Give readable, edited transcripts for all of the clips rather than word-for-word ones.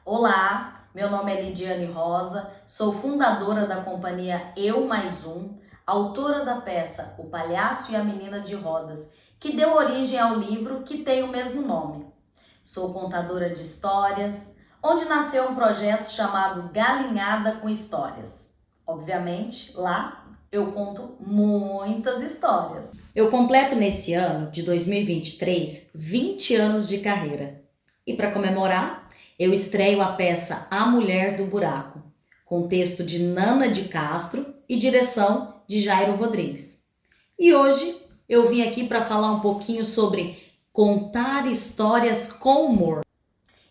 Olá, meu nome é Lidiane Rosa, sou fundadora da companhia Eu Mais Um, autora da peça O Palhaço e a Menina de Rodas, que deu origem ao livro que tem o mesmo nome. Sou contadora de histórias, onde nasceu um projeto chamado Galinhada com Histórias. Obviamente, lá eu conto muitas histórias. Eu completo nesse ano de 2023 20 anos de carreira. E para comemorar, eu estreio a peça A Mulher do Buraco, com texto de Nana de Castro e direção de Jairo Rodrigues. E hoje eu vim aqui para falar um pouquinho sobre contar histórias com humor.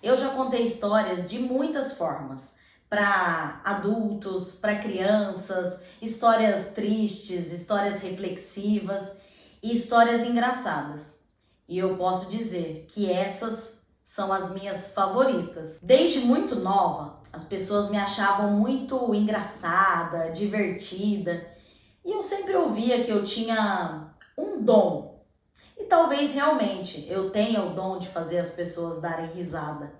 Eu já contei histórias de muitas formas, para adultos, para crianças, histórias tristes, histórias reflexivas e histórias engraçadas. E eu posso dizer que essas são as minhas favoritas. Desde muito nova, as pessoas me achavam muito engraçada, divertida, e eu sempre ouvia que eu tinha um dom. E talvez realmente eu tenha o dom de fazer as pessoas darem risada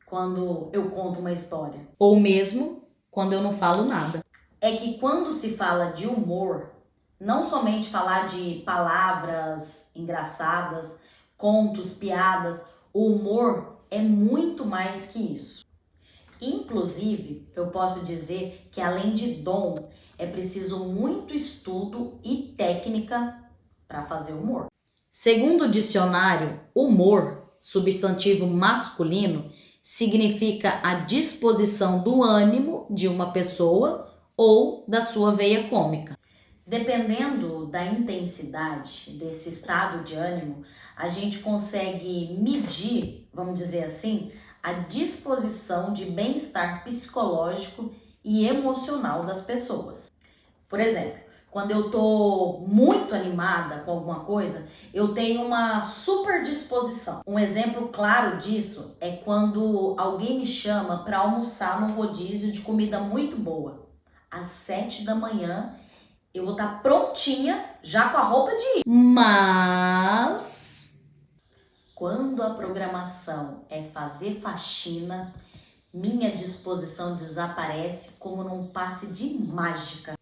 quando eu conto uma história. Ou mesmo quando eu não falo nada. É que quando se fala de humor, não somente falar de palavras engraçadas, contos, piadas, o humor é muito mais que isso. Inclusive, eu posso dizer que além de dom, é preciso muito estudo e técnica para fazer humor. Segundo o dicionário, humor, substantivo masculino, significa a disposição do ânimo de uma pessoa ou da sua veia cômica. Dependendo da intensidade desse estado de ânimo, a gente consegue medir, vamos dizer assim, a disposição de bem-estar psicológico e emocional das pessoas. Por exemplo, quando eu tô muito animada com alguma coisa, eu tenho uma super disposição. Um exemplo claro disso é quando alguém me chama para almoçar num rodízio de comida muito boa. Às 7 da manhã, eu vou estar prontinha, já com a roupa de ir. Mas quando a programação é fazer faxina, minha disposição desaparece como num passe de mágica.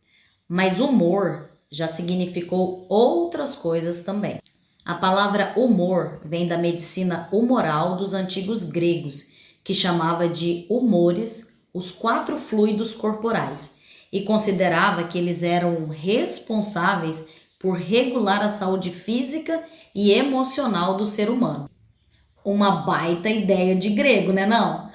Mas humor já significou outras coisas também. A palavra humor vem da medicina humoral dos antigos gregos, que chamava de humores os 4 fluidos corporais e considerava que eles eram responsáveis por regular a saúde física e emocional do ser humano. Uma baita ideia de grego, né não?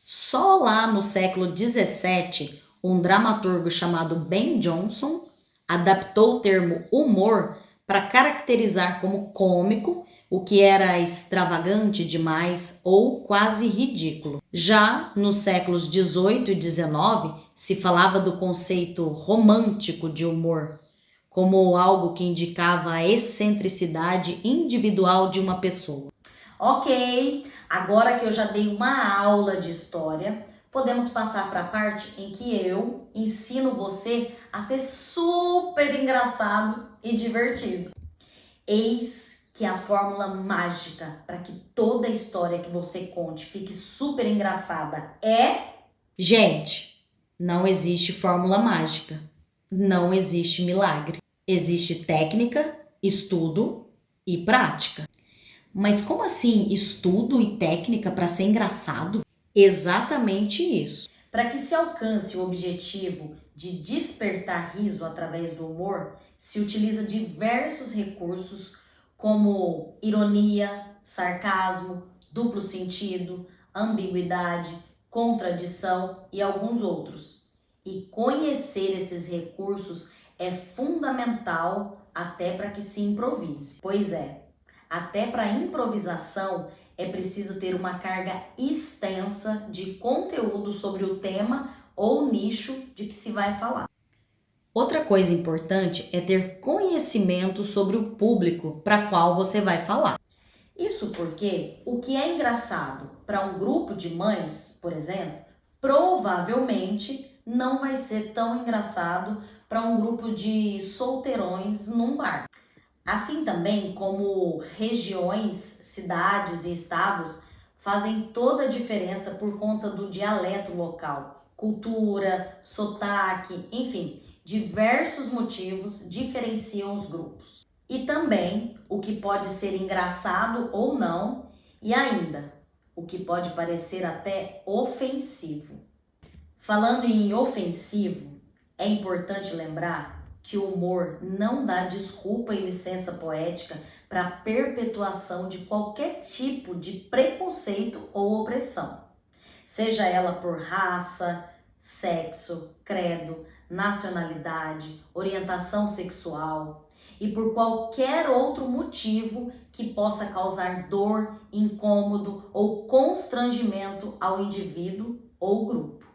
Só lá no século 17, um dramaturgo chamado Ben Jonson adaptou o termo humor para caracterizar como cômico o que era extravagante demais ou quase ridículo. Já nos séculos 18 e 19, se falava do conceito romântico de humor, como algo que indicava a excentricidade individual de uma pessoa. Ok, agora que eu já dei uma aula de história, podemos passar para a parte em que eu ensino você a ser super engraçado e divertido. Eis que a fórmula mágica para que toda a história que você conte fique super engraçada é... Gente, não existe fórmula mágica. Não existe milagre. Existe técnica, estudo e prática. Mas como assim estudo e técnica para ser engraçado? Exatamente isso. Para que se alcance o objetivo de despertar riso através do humor, se utiliza diversos recursos como ironia, sarcasmo, duplo sentido, ambiguidade, contradição e alguns outros. E conhecer esses recursos é fundamental até para que se improvise. Pois é, até para improvisação é preciso ter uma carga extensa de conteúdo sobre o tema ou nicho de que se vai falar. Outra coisa importante é ter conhecimento sobre o público para qual você vai falar. Isso porque o que é engraçado para um grupo de mães, por exemplo, provavelmente não vai ser tão engraçado para um grupo de solteirões num bar. Assim também como regiões, cidades e estados fazem toda a diferença por conta do dialeto local, cultura, sotaque, enfim, diversos motivos diferenciam os grupos. E também o que pode ser engraçado ou não, e ainda o que pode parecer até ofensivo. Falando em ofensivo, é importante lembrar que o humor não dá desculpa e licença poética para a perpetuação de qualquer tipo de preconceito ou opressão, seja ela por raça, sexo, credo, nacionalidade, orientação sexual e por qualquer outro motivo que possa causar dor, incômodo ou constrangimento ao indivíduo ou grupo.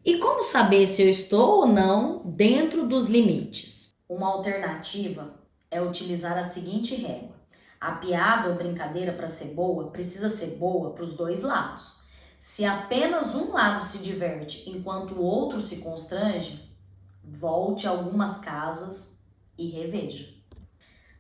E como saber se eu estou ou não dentro dos limites? Uma alternativa é utilizar a seguinte regra: a piada ou brincadeira, para ser boa, precisa ser boa para os dois lados. Se apenas um lado se diverte enquanto o outro se constrange, volte algumas casas e reveja.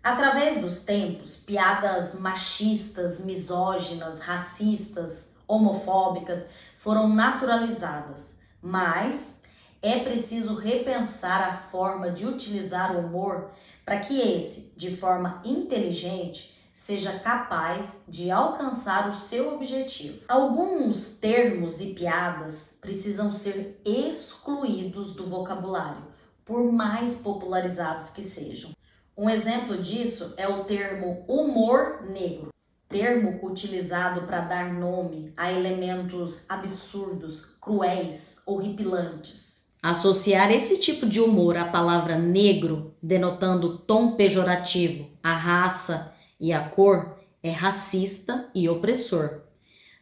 Através dos tempos, piadas machistas, misóginas, racistas, homofóbicas foram naturalizadas, mas é preciso repensar a forma de utilizar o humor para que esse, de forma inteligente, seja capaz de alcançar o seu objetivo. Alguns termos e piadas precisam ser excluídos do vocabulário, por mais popularizados que sejam. Um exemplo disso é o termo humor negro, termo utilizado para dar nome a elementos absurdos, cruéis, horripilantes. Associar esse tipo de humor à palavra negro, denotando tom pejorativo, à raça e à cor, é racista e opressor.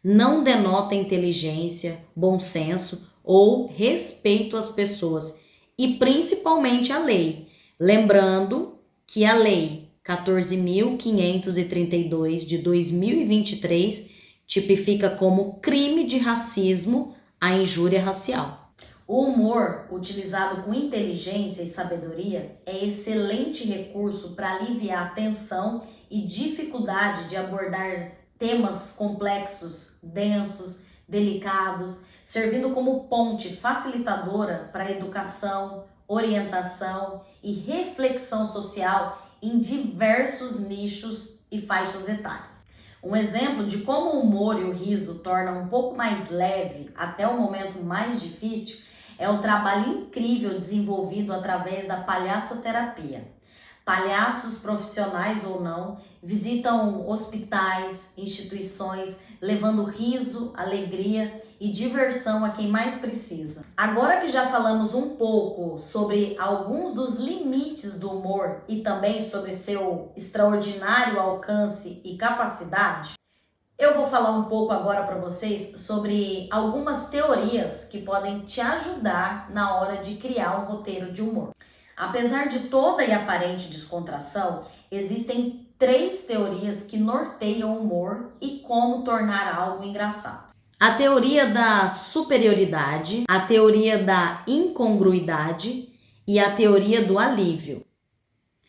Não denota inteligência, bom senso ou respeito às pessoas e principalmente à lei. Lembrando que a Lei 14.532 de 2023 tipifica como crime de racismo a injúria racial. O humor, utilizado com inteligência e sabedoria, é excelente recurso para aliviar a tensão e dificuldade de abordar temas complexos, densos, delicados, servindo como ponte facilitadora para a educação, orientação e reflexão social em diversos nichos e faixas etárias. Um exemplo de como o humor e o riso tornam um pouco mais leve até o momento mais difícil é o trabalho incrível desenvolvido através da palhaçoterapia. Palhaços profissionais ou não visitam hospitais, instituições, levando riso, alegria e diversão a quem mais precisa. Agora que já falamos um pouco sobre alguns dos limites do humor e também sobre seu extraordinário alcance e capacidade, eu vou falar um pouco agora para vocês sobre algumas teorias que podem te ajudar na hora de criar um roteiro de humor. Apesar de toda e aparente descontração, existem 3 teorias que norteiam o humor e como tornar algo engraçado. A teoria da superioridade, a teoria da incongruidade e a teoria do alívio.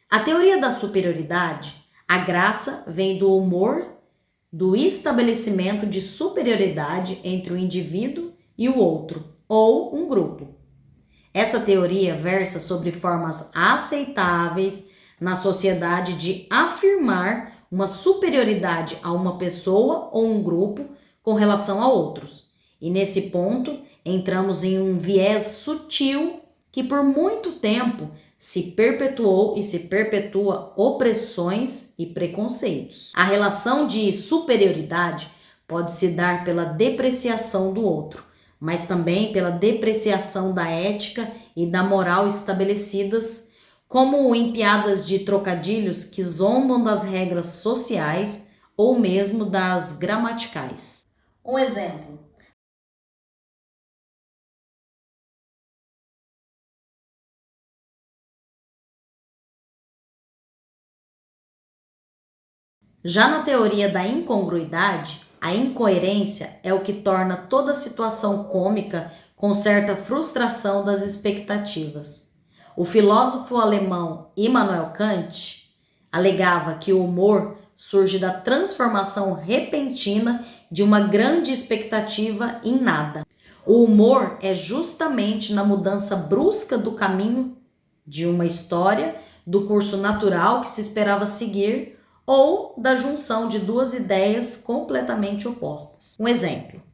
A teoria da superioridade, a graça vem do humor, do estabelecimento de superioridade entre o indivíduo e o outro, ou um grupo. Essa teoria versa sobre formas aceitáveis na sociedade de afirmar uma superioridade a uma pessoa ou um grupo com relação a outros. E nesse ponto, entramos em um viés sutil que por muito tempo se perpetuou e se perpetua opressões e preconceitos. A relação de superioridade pode se dar pela depreciação do outro, mas também pela depreciação da ética e da moral estabelecidas, como em piadas de trocadilhos que zombam das regras sociais ou mesmo das gramaticais. Um exemplo. Já na teoria da incongruidade, a incoerência é o que torna toda situação cômica com certa frustração das expectativas. O filósofo alemão Immanuel Kant alegava que o humor surge da transformação repentina de uma grande expectativa em nada. O humor é justamente na mudança brusca do caminho de uma história, do curso natural que se esperava seguir, ou da junção de duas ideias completamente opostas. Um exemplo.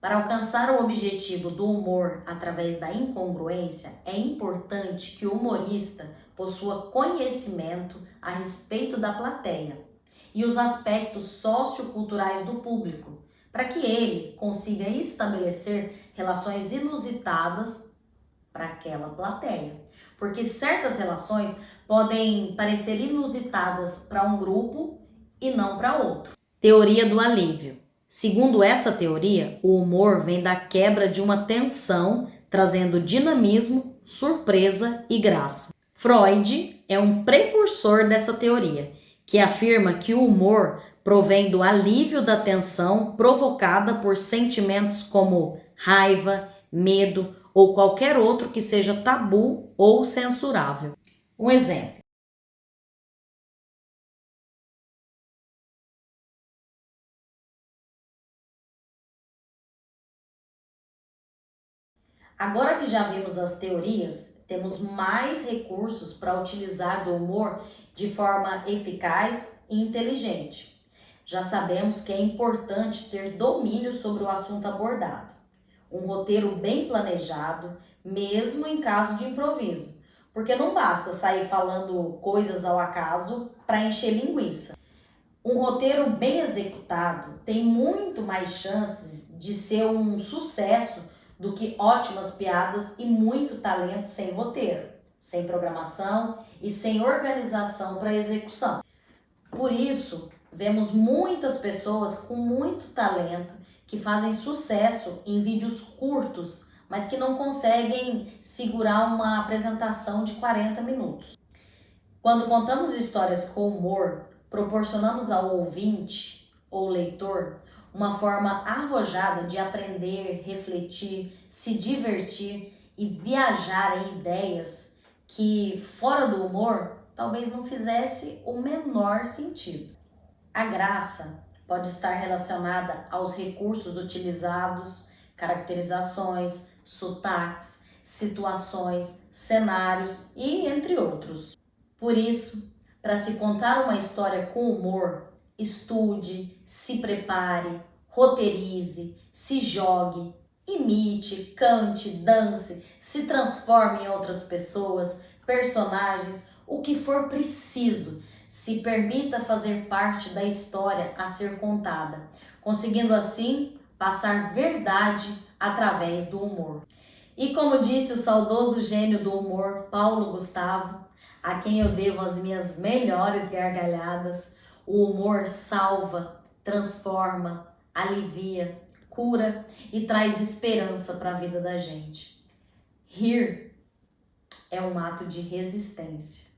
Para alcançar o objetivo do humor através da incongruência, é importante que o humorista possua conhecimento a respeito da plateia e os aspectos socioculturais do público, para que ele consiga estabelecer relações inusitadas para aquela plateia. Porque certas relações podem parecer inusitadas para um grupo e não para outro. Teoria do alívio. Segundo essa teoria, o humor vem da quebra de uma tensão, trazendo dinamismo, surpresa e graça. Freud é um precursor dessa teoria, que afirma que o humor provém do alívio da tensão provocada por sentimentos como raiva, medo ou qualquer outro que seja tabu ou censurável. Um exemplo. Agora que já vimos as teorias, temos mais recursos para utilizar do humor de forma eficaz e inteligente. Já sabemos que é importante ter domínio sobre o assunto abordado, um roteiro bem planejado, mesmo em caso de improviso, porque não basta sair falando coisas ao acaso para encher linguiça. Um roteiro bem executado tem muito mais chances de ser um sucesso do que ótimas piadas e muito talento sem roteiro, sem programação e sem organização para execução. Por isso, vemos muitas pessoas com muito talento que fazem sucesso em vídeos curtos, mas que não conseguem segurar uma apresentação de 40 minutos. Quando contamos histórias com humor, proporcionamos ao ouvinte ou leitor uma forma arrojada de aprender, refletir, se divertir e viajar em ideias que, fora do humor, talvez não fizesse o menor sentido. A graça pode estar relacionada aos recursos utilizados, caracterizações, sotaques, situações, cenários e entre outros. Por isso, para se contar uma história com humor, estude, se prepare, roteirize, se jogue, imite, cante, dance, se transforme em outras pessoas, personagens, o que for preciso. Se permita fazer parte da história a ser contada, conseguindo assim passar verdade através do humor. E como disse o saudoso gênio do humor, Paulo Gustavo, a quem eu devo as minhas melhores gargalhadas, o humor salva, transforma, alivia, cura e traz esperança para a vida da gente. Rir é um ato de resistência.